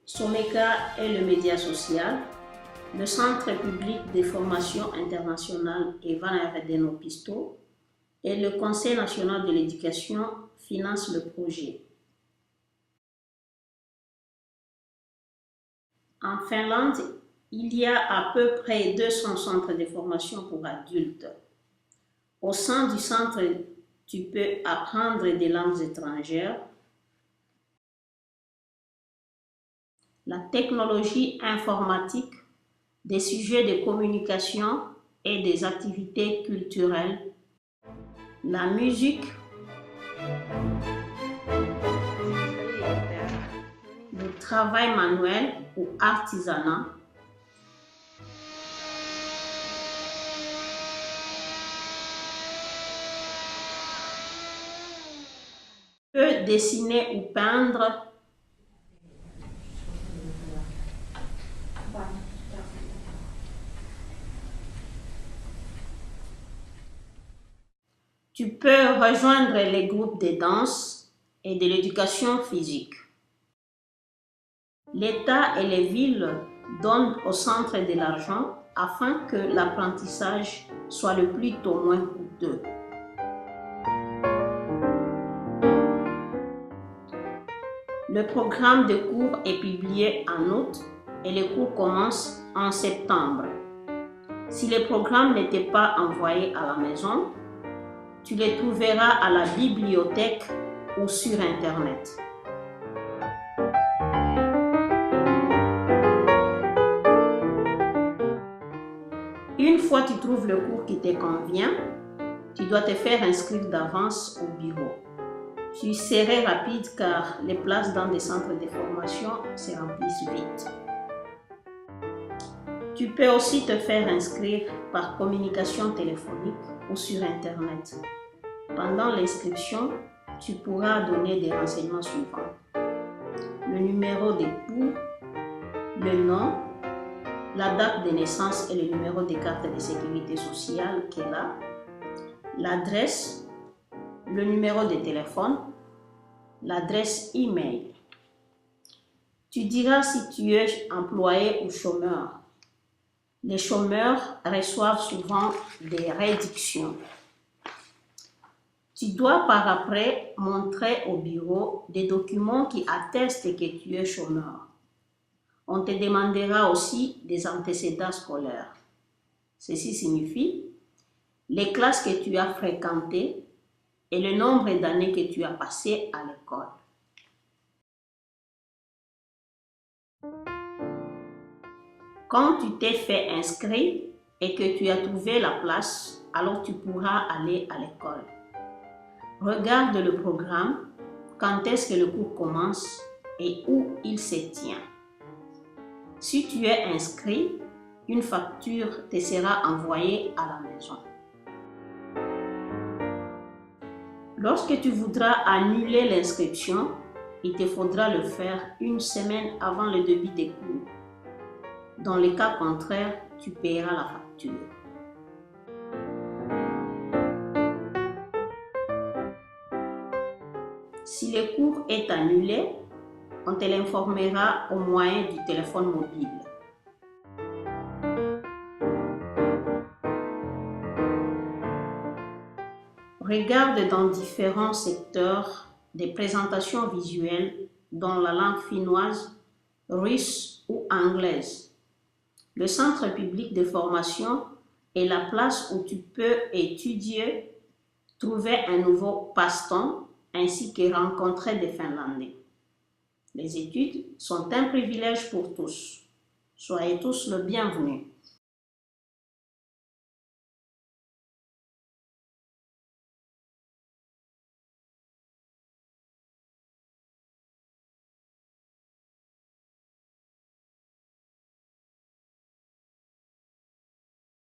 Someka est le média social. Le Centre public de formation internationale Evan Eredeno-Pisto et le Conseil national de l'éducation financent le projet. En Finlande, il y a à peu près 200 centres de formation pour adultes. Au sein du centre, tu peux apprendre des langues étrangères, la technologie informatique, des sujets de communication et des activités culturelles, la musique, le travail manuel ou artisanat, peut dessiner ou peindre, tu peux rejoindre les groupes de danse et de l'éducation physique. L'État et les villes donnent au centre de l'argent afin que l'apprentissage soit le plus tôt moins coûteux. Le programme de cours est publié en août et les cours commencent en septembre. Si les programmes n'étaient pas envoyés à la maison, tu les trouveras à la bibliothèque ou sur Internet. Une fois que tu trouves le cours qui te convient, tu dois te faire inscrire d'avance au bureau. Tu serais rapide car les places dans des centres de formation se remplissent vite. Tu peux aussi te faire inscrire par communication téléphonique ou sur Internet. Pendant l'inscription, tu pourras donner des renseignements suivants: le numéro d'époux, le nom, la date de naissance et le numéro de carte de sécurité sociale qu'elle a, l'adresse, le numéro de téléphone, l'adresse email. Tu diras si tu es employé ou chômeur. Les chômeurs reçoivent souvent des réductions. Tu dois par après montrer au bureau des documents qui attestent que tu es chômeur. On te demandera aussi des antécédents scolaires. Ceci signifie les classes que tu as fréquentées et le nombre d'années que tu as passées à l'école. Quand tu t'es fait inscrire et que tu as trouvé la place, alors tu pourras aller à l'école. Regarde le programme, quand est-ce que le cours commence et où il se tient. Si tu es inscrit, une facture te sera envoyée à la maison. Lorsque tu voudras annuler l'inscription, il te faudra le faire une semaine avant le début des cours. Dans le cas contraire, tu paieras la facture. Si le cours est annulé, on te l'informera au moyen du téléphone mobile. Regarde dans différents secteurs des présentations visuelles dans la langue finnoise, russe ou anglaise. Le centre public de formation est la place où tu peux étudier, trouver un nouveau passe-temps ainsi que rencontrer des Finlandais. Les études sont un privilège pour tous. Soyez tous le bienvenu.